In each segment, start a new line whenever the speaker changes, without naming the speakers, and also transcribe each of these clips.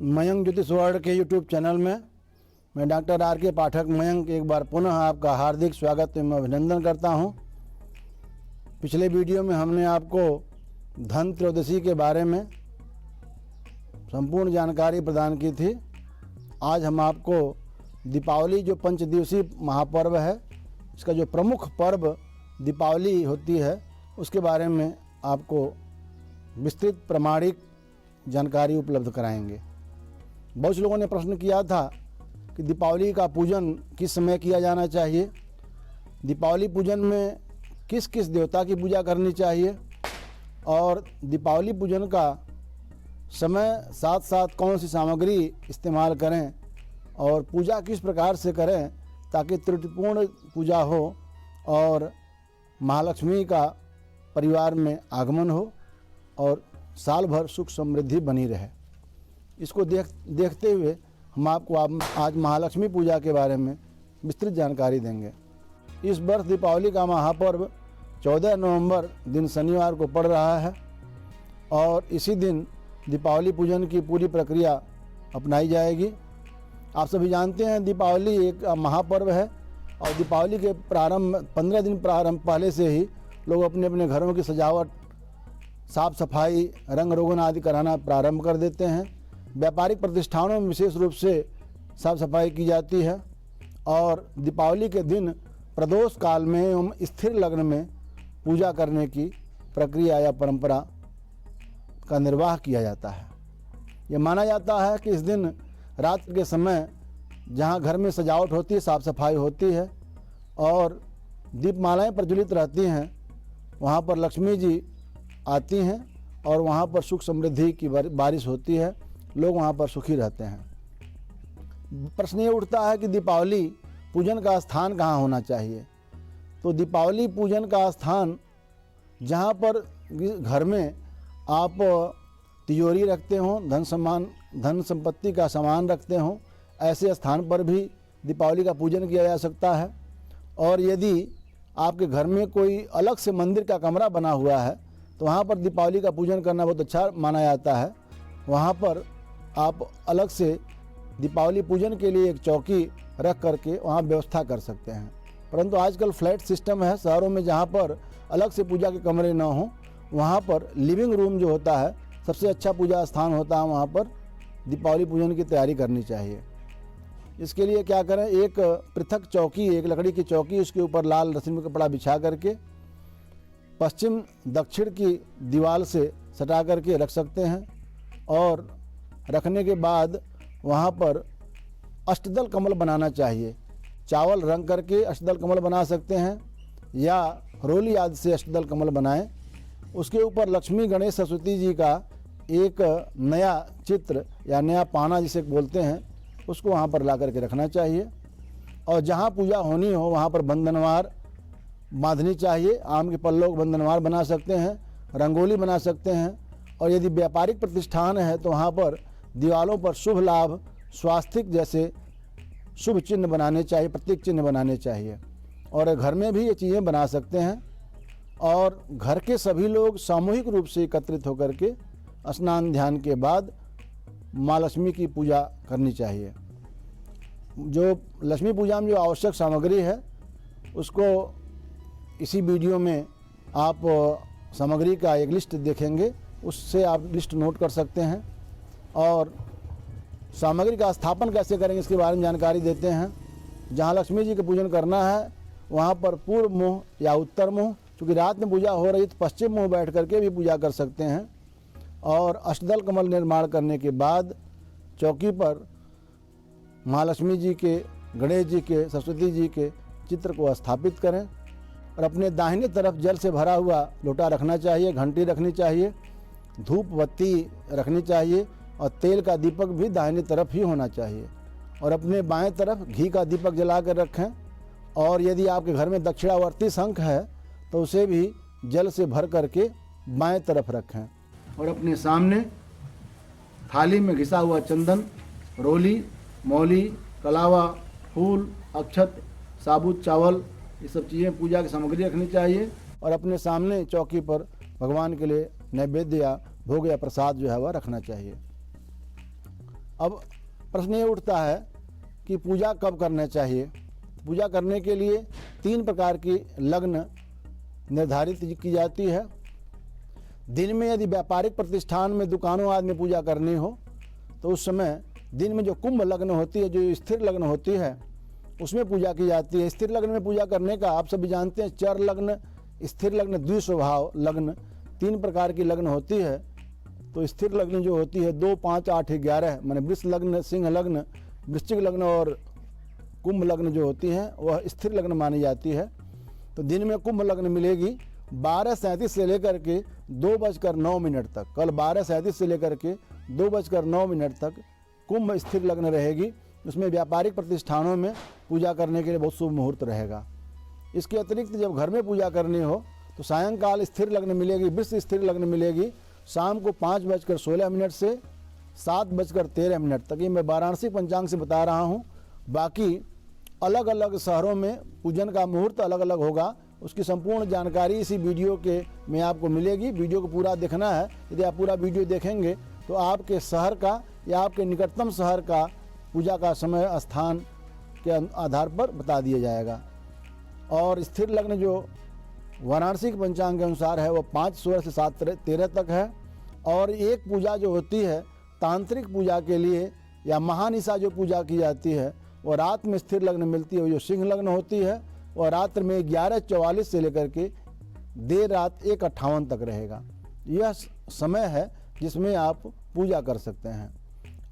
मयंक ज्योतिष वर्ल्ड के YouTube channel में मैं डॉक्टर आर के पाठक मयंक एक बार पुनः आपका हार्दिक स्वागत एवं अभिनंदन करता हूं। पिछले वीडियो में हमने आपको धन त्रयोदशी के बारे में संपूर्ण जानकारी प्रदान की थी। आज हम आपको दीपावली जो पंचदिवसीय महापर्व है, इसका जो प्रमुख पर्व दीपावली होती है, उसके बारे में आपको विस्तृत प्रमाणिक जानकारी उपलब्ध कराएंगे। बहुत से लोगों ने प्रश्न किया था कि दीपावली का पूजन किस समय किया जाना चाहिए, दीपावली पूजन में किस किस देवता की पूजा करनी चाहिए और दीपावली पूजन का समय साथ साथ कौन सी सामग्री इस्तेमाल करें और पूजा किस प्रकार से करें ताकि त्रुटिपूर्ण पूजा हो और महालक्ष्मी का परिवार में आगमन हो और साल भर सुख समृद्धि बनी रहे। इसको देखते हुए हम आपको आज महालक्ष्मी पूजा के बारे में विस्तृत जानकारी देंगे। इस वर्ष दीपावली का महापर्व 14 नवंबर दिन शनिवार को पड़ रहा है और इसी दिन दीपावली पूजन की पूरी प्रक्रिया अपनाई जाएगी। आप सभी जानते हैं दीपावली एक महापर्व है और दीपावली के प्रारंभ 15 दिन पहले से ही लोग अपने अपने घरों की सजावट, साफ सफाई, रंग रोगन आदि कराना प्रारंभ कर देते हैं। व्यापारिक प्रतिष्ठानों में विशेष रूप से साफ सफाई की जाती है और दीपावली के दिन प्रदोष काल में एवं स्थिर लग्न में पूजा करने की प्रक्रिया या परंपरा का निर्वाह किया जाता है। ये माना जाता है कि इस दिन रात के समय जहाँ घर में सजावट होती है, साफ सफाई होती है और दीपमालाएं प्रज्वलित रहती हैं, वहाँ पर लक्ष्मी जी आती हैं और वहाँ पर सुख समृद्धि की बारिश होती है, लोग वहाँ पर सुखी रहते हैं। प्रश्न ये उठता है कि दीपावली पूजन का स्थान कहाँ होना चाहिए। तो दीपावली पूजन का स्थान जहाँ पर घर में आप तिजोरी रखते हों, धन संपत्ति का सामान रखते हों, ऐसे स्थान पर भी दीपावली का पूजन किया जा सकता है। और यदि आपके घर में कोई अलग से मंदिर का कमरा बना हुआ है तो वहाँ पर दीपावली का पूजन करना बहुत अच्छा माना जाता है। वहाँ पर आप अलग से दीपावली पूजन के लिए एक चौकी रख करके वहाँ व्यवस्था कर सकते हैं। परंतु आजकल फ्लैट सिस्टम है शहरों में, जहाँ पर अलग से पूजा के कमरे न हों, वहाँ पर लिविंग रूम जो होता है सबसे अच्छा पूजा स्थान होता है, वहाँ पर दीपावली पूजन की तैयारी करनी चाहिए। इसके लिए क्या करें, एक पृथक चौकी, एक लकड़ी की चौकी, उसके ऊपर लाल रस्मी कपड़ा बिछा करके पश्चिम दक्षिण की दीवार से सटा करके रख सकते हैं और रखने के बाद वहाँ पर अष्टदल कमल बनाना चाहिए। चावल रंग करके अष्टदल कमल बना सकते हैं या रोली आदि से अष्टदल कमल बनाएं। उसके ऊपर लक्ष्मी, गणेश, सरस्वती जी का एक नया चित्र या नया पाना जिसे बोलते हैं, उसको वहाँ पर ला करके रखना चाहिए। और जहाँ पूजा होनी हो वहाँ पर बंधनवार बांधनी चाहिए। आम के पल्लों बंधनवार बना सकते हैं, रंगोली बना सकते हैं। और यदि व्यापारिक प्रतिष्ठान है तो वहाँ पर दीवारों पर शुभ लाभ, स्वास्तिक जैसे शुभ चिन्ह बनाने चाहिए, प्रतीक चिन्ह बनाने चाहिए। और घर में भी ये चीज़ें बना सकते हैं और घर के सभी लोग सामूहिक रूप से एकत्रित होकर के स्नान ध्यान के बाद माँ लक्ष्मी की पूजा करनी चाहिए। जो लक्ष्मी पूजा में जो आवश्यक सामग्री है उसको इसी वीडियो में आप सामग्री का एक लिस्ट देखेंगे, उससे आप लिस्ट नोट कर सकते हैं। और सामग्री का स्थापन कैसे करेंगे इसके बारे में जानकारी देते हैं। जहाँ लक्ष्मी जी का पूजन करना है वहाँ पर पूर्व मुँह या उत्तर मुँह, चूँकि रात में पूजा हो रही है तो पश्चिम मुँह बैठ करके भी पूजा कर सकते हैं। और अष्टदल कमल निर्माण करने के बाद चौकी पर महालक्ष्मी जी के, गणेश जी के, सरस्वती जी के चित्र को स्थापित करें और अपने दाहिने तरफ जल से भरा हुआ लोटा रखना चाहिए, घंटी रखनी चाहिए, धूप बत्ती रखनी चाहिए और तेल का दीपक भी दाहिने तरफ ही होना चाहिए। और अपने बाएं तरफ घी का दीपक जला कर रखें। और यदि आपके घर में दक्षिणावर्ती शंख है तो उसे भी जल से भर करके बाएं तरफ रखें। और अपने सामने थाली में घिसा हुआ चंदन, रोली, मौली, कलावा, फूल, अक्षत, साबुत चावल, ये सब चीज़ें पूजा की सामग्री रखनी चाहिए। और अपने सामने चौकी पर भगवान के लिए नैवेद्य या भोग या प्रसाद जो है वह रखना चाहिए। अब प्रश्न ये उठता है कि पूजा कब करना चाहिए। पूजा करने के लिए 3 प्रकार की लग्न निर्धारित की जाती है। दिन में यदि व्यापारिक प्रतिष्ठान में दुकानों आदि में पूजा करनी हो तो उस समय दिन में जो कुंभ लग्न होती है, जो स्थिर लग्न होती है, उसमें पूजा की जाती है। स्थिर लग्न में पूजा करने का आप सभी जानते हैं, चर लग्न, स्थिर लग्न, द्विस्वभाव लग्न, 3 प्रकार की लग्न होती है। तो स्थिर लग्न जो होती है 2, 5, 8, 11 माने वृष लग्न, सिंह लग्न, वृश्चिक लग्न और कुंभ लग्न जो होती हैं वह स्थिर लग्न मानी जाती है। तो दिन में कुंभ लग्न मिलेगी 12:37 से लेकर के 2:09 तक। कल 12:37 से लेकर के 2:09 तक कुंभ स्थिर लग्न रहेगी। उसमें व्यापारिक प्रतिष्ठानों में पूजा करने के लिए बहुत शुभ मुहूर्त रहेगा। इसके अतिरिक्त जब घर में पूजा करनी हो तो सायंकाल स्थिर लग्न मिलेगी, वृष स्थिर लग्न मिलेगी शाम को 5:16 से 7:13 तक। ये मैं वाराणसी पंचांग से बता रहा हूँ। बाकी अलग अलग शहरों में पूजन का मुहूर्त अलग अलग होगा। उसकी संपूर्ण जानकारी इसी वीडियो के में आपको मिलेगी। वीडियो को पूरा देखना है। यदि आप पूरा वीडियो देखेंगे तो आपके शहर का या आपके निकटतम शहर का पूजा का समय स्थान के आधार पर बता दिया जाएगा। और स्थिर लग्न जो वाराणसी के पंचांग के अनुसार है वो 5:16 से 7:13 तक है। और एक पूजा जो होती है तांत्रिक पूजा के लिए या महानिशा जो पूजा की जाती है वो रात में स्थिर लग्न मिलती है, वो जो सिंह लग्न होती है और रात्र में 11:44 से लेकर के देर रात 1:58 तक रहेगा। यह समय है जिसमें आप पूजा कर सकते हैं।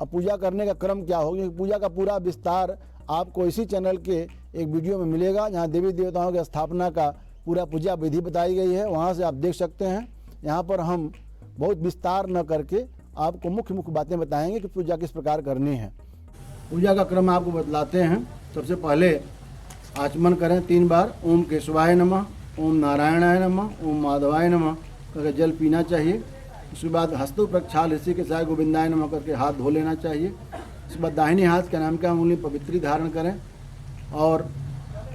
अब पूजा करने का क्रम क्या होगा, क्योंकि पूजा का पूरा विस्तार आपको इसी चैनल के एक वीडियो में मिलेगा जहां देवी देवताओं की स्थापना का पूरा पूजा विधि बताई गई है। वहां से आप देख सकते हैं। यहाँ पर हम बहुत विस्तार न करके आपको मुख्य मुख्य बातें बताएंगे कि पूजा किस प्रकार करनी है। पूजा का क्रम आपको बतलाते हैं। सबसे पहले आचमन करें 3 बार। ओम केशवाय नमः, ओम नारायणाय नमः, ओम माधवाय नमः करके जल पीना चाहिए। उसके बाद हस्तु प्रक्षाल ऋषि के साय गोविंदाय नमः करके हाथ धो लेना चाहिए। उसके बाद दाहिने हाथ के नाम का उंगली पवित्री धारण करें और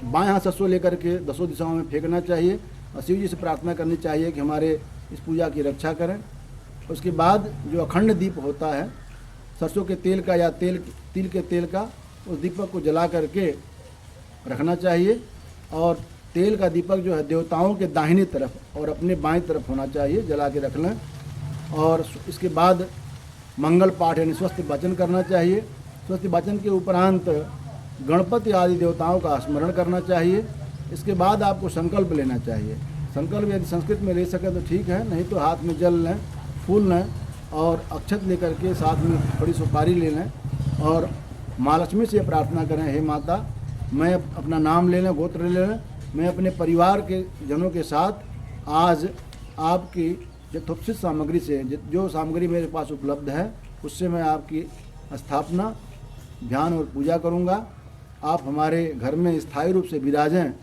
बाएं हाथ सरसों लेकर के 10 दिशाओं में फेंकना चाहिए और शिव जी से प्रार्थना करनी चाहिए कि हमारे इस पूजा की रक्षा करें। उसके बाद जो अखंड दीप होता है सरसों के तेल का या तिल के तेल का, उस दीपक को जला करके रखना चाहिए। और तेल का दीपक जो है देवताओं के दाहिनी तरफ और अपने बाएं तरफ होना चाहिए, जला के रख लें। और इसके बाद मंगल पाठ यानी स्वस्ति वाचन करना चाहिए। स्वस्ति वाचन के उपरांत गणपति आदि देवताओं का स्मरण करना चाहिए। इसके बाद आपको संकल्प लेना चाहिए। संकल्प यदि संस्कृत में ले सके तो ठीक है, नहीं तो हाथ में जल लें, फूल लें और अक्षत लेकर के साथ में थोड़ी सुपारी ले लें और माँ लक्ष्मी से प्रार्थना करें, हे माता मैं अपना नाम ले लें, गोत्र ले लें, मैं अपने परिवार के जनों के साथ आज आपकी यथोचित सामग्री से जो सामग्री मेरे पास उपलब्ध है उससे मैं आपकी स्थापना, ध्यान और पूजा करूंगा। आप हमारे घर में स्थायी रूप से विराजें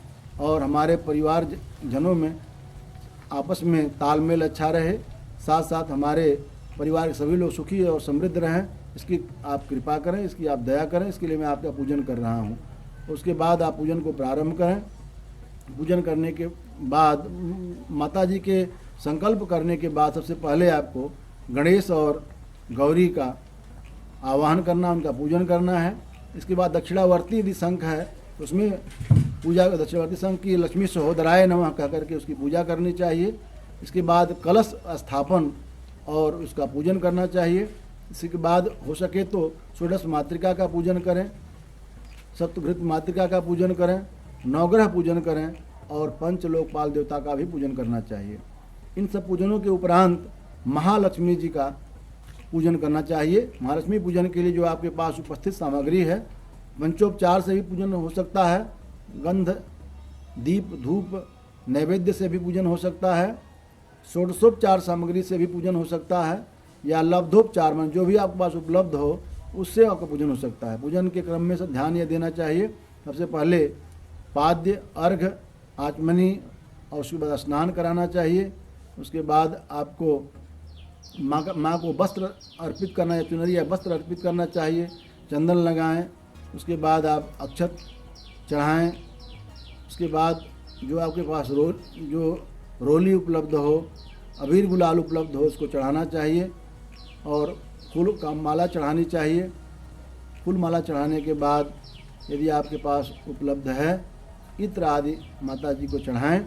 और हमारे परिवार जनों में आपस में तालमेल अच्छा रहे, साथ साथ हमारे परिवार के सभी लोग सुखी और समृद्ध रहें, इसकी आप कृपा करें, इसकी आप दया करें। इसके लिए मैं आपका पूजन कर रहा हूँ। उसके बाद आप पूजन को प्रारंभ करें। पूजन करने के बाद माता जी के संकल्प करने के बाद सबसे पहले आपको गणेश और गौरी का आवाहन करना, उनका पूजन करना है। इसके बाद दक्षिणावर्ती यदि शंख है तो उसमें पूजा, दक्षिणावर्ती शंख की लक्ष्मी सहोदराय नमः कह करके उसकी पूजा करनी चाहिए। इसके बाद कलश स्थापन और उसका पूजन करना चाहिए। इसके बाद हो सके तो षोडश मातृका का पूजन करें, सप्तघृत मातृका का पूजन करें, नवग्रह पूजन करें और पंचलोकपाल देवता का भी पूजन करना चाहिए। इन सब पूजनों के उपरांत महालक्ष्मी जी का पूजन करना चाहिए। महालक्ष्मी पूजन के लिए जो आपके पास उपस्थित सामग्री है, पंचोपचार से भी पूजन हो सकता है, गंध, दीप, धूप, नैवेद्य से भी पूजन हो सकता है, षोडशोपचार सामग्री से भी पूजन हो सकता है, या लब्धोपचार में जो भी आपके पास उपलब्ध हो उससे आपका पूजन हो सकता है। पूजन के क्रम में से ध्यान यह देना चाहिए, सबसे पहले पाद्य, अर्घ, आचमनी और उसके बाद स्नान कराना चाहिए। उसके बाद आपको माँ को वस्त्र अर्पित करना है, चुनरी या वस्त्र अर्पित करना चाहिए, चंदन लगाएं। उसके बाद आप अक्षत चढ़ाएं। उसके बाद जो आपके पास जो रोली उपलब्ध हो, अबीर गुलाल उपलब्ध हो, उसको चढ़ाना चाहिए। और फूल का माला चढ़ानी चाहिए। फूल माला चढ़ाने के बाद यदि आपके पास उपलब्ध है इत्र आदि माता जी को चढ़ाएं।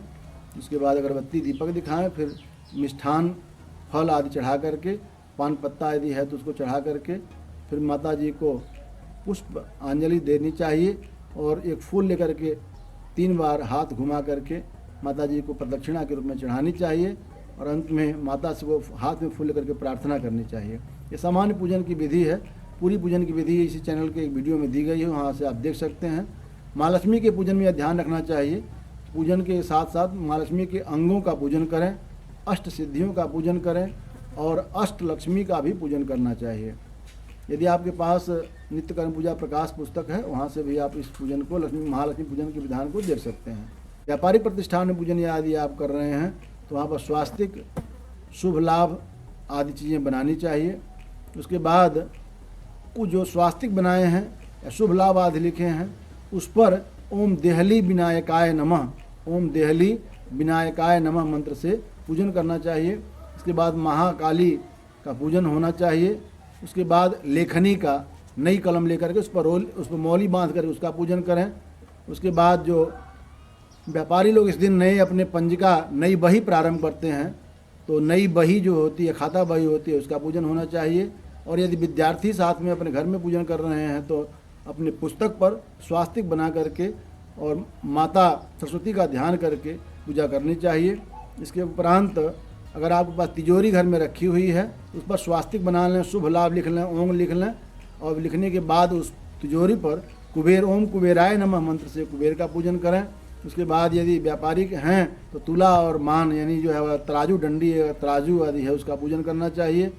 उसके बाद अगरबत्ती दीपक दिखाएं, फिर मिष्ठान फल आदि चढ़ा करके, पान पत्ता यदि है तो उसको चढ़ा करके फिर माता जी को पुष्प अंजलि देनी चाहिए और एक फूल लेकर के 3 बार हाथ घुमा करके माता जी को प्रदक्षिणा के रूप में चढ़ानी चाहिए और अंत में माता से वो हाथ में फूल लेकर के प्रार्थना करनी चाहिए। ये सामान्य पूजन की विधि है। पूरी पूजन की विधि इसी चैनल के एक वीडियो में दी गई है, वहाँ से आप देख सकते हैं। माँ लक्ष्मी के पूजन में यह ध्यान रखना चाहिए, पूजन के साथ साथ माँ लक्ष्मी के अंगों का पूजन करें, अष्ट सिद्धियों का पूजन करें और अष्ट लक्ष्मी का भी पूजन करना चाहिए। यदि आपके पास नित्य कर्म पूजा प्रकाश पुस्तक है, वहाँ से भी आप इस पूजन को महालक्ष्मी पूजन के विधान को देख सकते हैं। व्यापारिक प्रतिष्ठान में पूजन यदि आप कर रहे हैं तो वहाँ पर स्वास्तिक, शुभ लाभ आदि चीज़ें बनानी चाहिए। उसके बाद वो जो स्वास्तिक बनाए हैं या शुभ लाभ आदि लिखे हैं उस पर ओम देहली विनायकाय नमः, ओम देहली विनायकाय नमः मंत्र से पूजन करना चाहिए। उसके बाद महाकाली का पूजन होना चाहिए। उसके बाद लेखनी का नई कलम लेकर के उस पर मौली बांध कर उसका पूजन करें। उसके बाद जो व्यापारी लोग इस दिन नए अपने पंजिका नई बही प्रारंभ करते हैं तो नई बही जो होती है, खाता बही होती है, उसका पूजन होना चाहिए। और यदि विद्यार्थी साथ में अपने घर में पूजन कर रहे हैं तो अपने पुस्तक पर स्वास्तिक बना करके और माता सरस्वती का ध्यान करके पूजा करनी चाहिए। इसके उपरांत अगर आपके पास तिजोरी घर में रखी हुई है उस पर स्वास्तिक बना लें, शुभ लाभ लिख लें, ओम लिख लें और लिखने के बाद उस तिजोरी पर कुबेर ओम कुबेराय नमः मंत्र से कुबेर का पूजन करें। उसके बाद यदि व्यापारी हैं तो तुला और मान यानी जो है वह तराजू डंडी तराजू आदि है उसका पूजन करना चाहिए।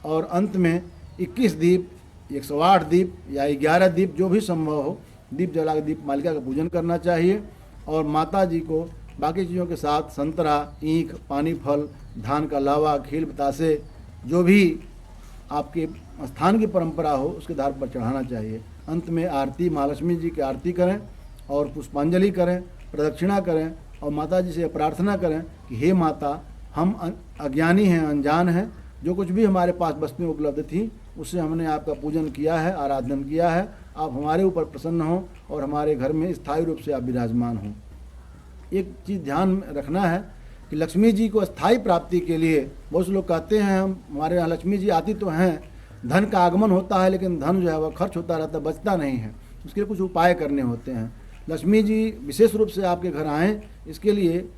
और अंत में 21 दीप, 108 दीप या 11 दीप जो भी संभव हो दीप जला के दीप मालिका का पूजन करना चाहिए। और माता जी को बाकी चीज़ों के साथ संतरा, ईख, पानी फल, धान का लावा, खील बतासे जो भी आपके स्थान की परंपरा हो उसके आधार पर चढ़ाना चाहिए। अंत में आरती, महालक्ष्मी जी की आरती करें और पुष्पांजलि करें, प्रदक्षिणा करें और माता जी से प्रार्थना करें कि हे माता, हम अज्ञानी हैं, अनजान हैं, जो कुछ भी हमारे पास वस्तुएं उपलब्ध थी उससे हमने आपका पूजन किया है, आराधन किया है। आप हमारे ऊपर प्रसन्न हों और हमारे घर में स्थायी रूप से आप विराजमान हों। एक चीज़ ध्यान में रखना है कि लक्ष्मी जी को स्थायी प्राप्ति के लिए बहुत से लोग कहते हैं हमारे यहाँ लक्ष्मी जी आती तो हैं, धन का आगमन होता है लेकिन धन जो है वह खर्च होता रहता, बचता नहीं है। उसके लिए कुछ उपाय करने होते हैं। लक्ष्मी जी विशेष रूप से आपके घर आएँ, इसके लिए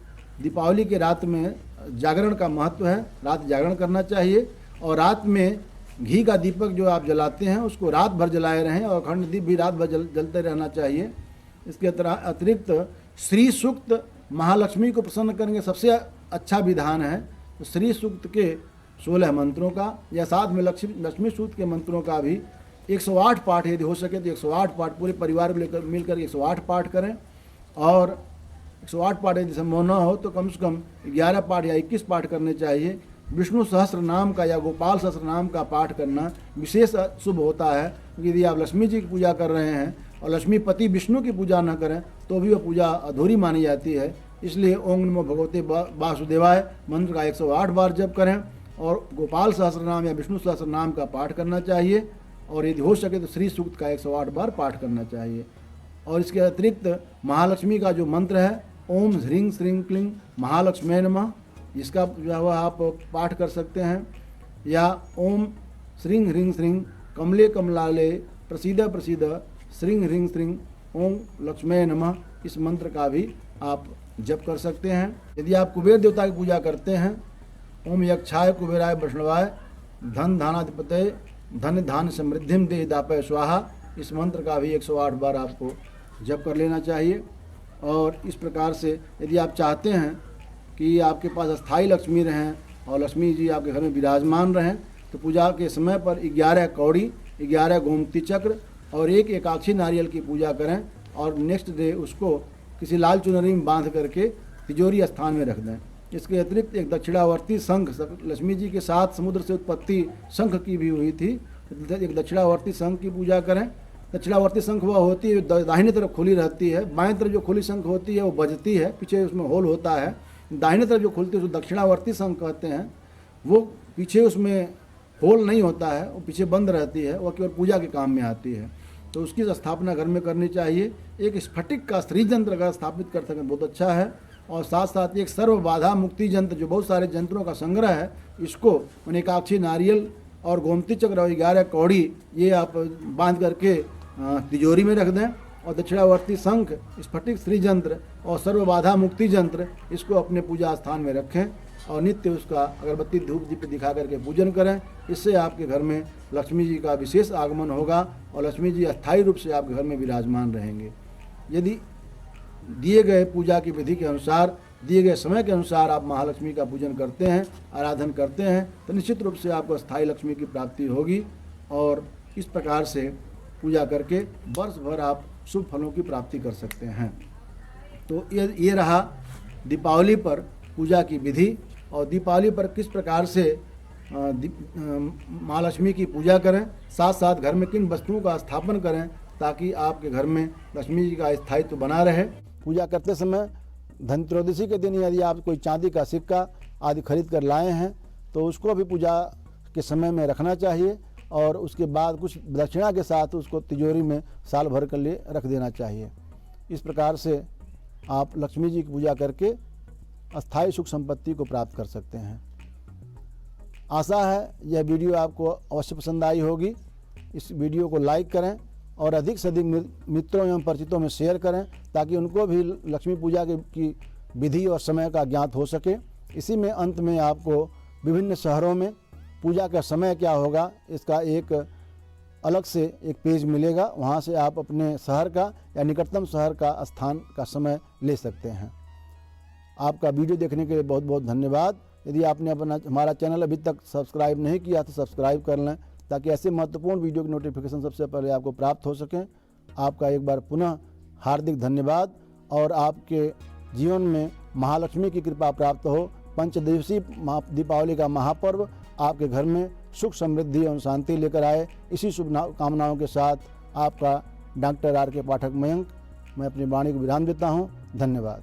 दीपावली के रात में जागरण का महत्व है। रात जागरण करना चाहिए और रात में घी का दीपक जो आप जलाते हैं उसको रात भर जलाए रहें और अखंड दीप भी रात भर जलते रहना चाहिए। इसके अतिरिक्त श्री सूक्त महालक्ष्मी को प्रसन्न करेंगे सबसे अच्छा विधान है। तो श्री सूक्त के 16 मंत्रों का या साथ में लक्ष्मी सूक्त के मंत्रों का भी 108 पाठ यदि हो सके तो 108 पाठ पूरे परिवार को लेकर मिलकर 108 पाठ करें। और 108 पाठ यदि संभव न हो तो कम से कम 11 पाठ या 21 पाठ करने चाहिए। विष्णु सहस्त्र नाम का या गोपाल सहस्त्र नाम का पाठ करना विशेष शुभ होता है। यदि आप लक्ष्मी जी की पूजा कर रहे हैं और लक्ष्मीपति विष्णु की पूजा न करें तो भी वह पूजा अधूरी मानी जाती है। इसलिए ओम नमो भगवते वासुदेवाय मंत्र का 108 बार जप करें और गोपाल सहस्त्र नाम या विष्णु सहस्त्र नाम का पाठ करना चाहिए। और यदि हो सके तो श्री सूक्त का 108 बार पाठ करना चाहिए। और इसके अतिरिक्त महालक्ष्मी का जो मंत्र है ओम ह्रीं श्रीं क्लीं महालक्ष्मी नमः, इसका जो है आप पाठ कर सकते हैं। या ओम श्रीं ह्रीं श्रीं कमले कमलाले प्रसीद प्रसीद श्रीं ह्रीं श्रीं ओम लक्ष्मी नमः, इस मंत्र का भी आप जप कर सकते हैं। यदि आप कुबेर देवता की पूजा करते हैं ओम यक्षाय कुबेराय वैष्णवाय धन धानाधिपतये धन धान समृद्धिम दे दापय स्वाहा, इस मंत्र का भी 108 बार आपको जप कर लेना चाहिए। और इस प्रकार से यदि आप चाहते हैं कि आपके पास अस्थाई लक्ष्मी रहें और लक्ष्मी जी आपके घर में विराजमान रहें तो पूजा के समय पर 11 कौड़ी, 11 गोमती चक्र और एक एकाक्षी नारियल की पूजा करें और नेक्स्ट डे उसको किसी लाल चुनरी में बांध करके तिजोरी स्थान में रख दें। इसके अतिरिक्त एक दक्षिणावर्ती शंख, लक्ष्मी जी के साथ समुद्र से उत्पत्ति शंख की भी हुई थी, एक दक्षिणावर्ती शंख की पूजा करें। दक्षिणावर्ती शंख वह होती है जो दाहिनी तरफ खुली रहती है, बाएं तरफ जो खुली शंख होती है वो बजती है, पीछे उसमें होल होता है। दाहिनी तरफ जो खुलती है उसको दक्षिणावर्ती शंख कहते हैं। वो पीछे उसमें होल नहीं होता है, वो पीछे बंद रहती है, वो केवल पूजा के काम में आती है। तो उसकी स्थापना घर में करनी चाहिए। एक स्फटिक का स्त्री यंत्र अगर स्थापित कर सकें बहुत अच्छा है। और साथ साथ एक सर्व बाधा मुक्ति यंत्र, जो बहुत सारे यंत्रों का संग्रह है, इसको अनेकाक्षी नारियल और गोमती चक्र और 11 कौड़ी ये आप बांध करके तिजोरी में रख दें। और दक्षिणावर्ती शंख, स्फटिक स्त्री यंत्र और सर्व बाधा मुक्ति यंत्र इसको अपने पूजा स्थान में रखें और नित्य उसका अगरबत्ती धूप दीप दिखा करके पूजन करें। इससे आपके घर में लक्ष्मी जी का विशेष आगमन होगा और लक्ष्मी जी अस्थायी रूप से आपके घर में विराजमान रहेंगे। यदि दिए गए पूजा की विधि के अनुसार, दिए गए समय के अनुसार आप महालक्ष्मी का पूजन करते हैं, आराधन करते हैं, तो निश्चित रूप से आपको स्थायी लक्ष्मी की प्राप्ति होगी। और इस प्रकार से पूजा करके वर्ष भर आप शुभ फलों की प्राप्ति कर सकते हैं। तो ये रहा दीपावली पर पूजा की विधि और दीपावली पर किस प्रकार से महालक्ष्मी की पूजा करें, साथ साथ घर में किन वस्तुओं का स्थापन करें ताकि आपके घर में लक्ष्मी जी का स्थायित्व बना रहे। पूजा करते समय धनत्रयोदशी के दिन यदि आप कोई चांदी का सिक्का आदि खरीद कर लाए हैं तो उसको भी पूजा के समय में रखना चाहिए और उसके बाद कुछ दक्षिणा के साथ उसको तिजोरी में साल भर के लिए रख देना चाहिए। इस प्रकार से आप लक्ष्मी जी की पूजा करके अस्थायी सुख संपत्ति को प्राप्त कर सकते हैं। आशा है यह वीडियो आपको अवश्य पसंद आई होगी। इस वीडियो को लाइक करें और अधिक से अधिक मित्रों एवं परिचितों में शेयर करें ताकि उनको भी लक्ष्मी पूजा की विधि और समय का ज्ञात हो सके। इसी में अंत में आपको विभिन्न शहरों में पूजा का समय क्या होगा इसका एक अलग से एक पेज मिलेगा, वहाँ से आप अपने शहर का या निकटतम शहर का स्थान का समय ले सकते हैं। आपका वीडियो देखने के लिए बहुत बहुत धन्यवाद। यदि आपने हमारा चैनल अभी तक सब्सक्राइब नहीं किया तो सब्सक्राइब कर लें ताकि ऐसे महत्वपूर्ण वीडियो की नोटिफिकेशन सबसे पहले आपको प्राप्त हो सकें। आपका एक बार पुनः हार्दिक धन्यवाद और आपके जीवन में महालक्ष्मी की कृपा प्राप्त हो। पंचदिवसीय दीपावली का महापर्व आपके घर में सुख समृद्धि एवं शांति लेकर आए। इसी शुभ कामनाओं के साथ आपका डॉक्टर आर के पाठक मयंक मैं अपनी वाणी को विराम देता हूँ। धन्यवाद।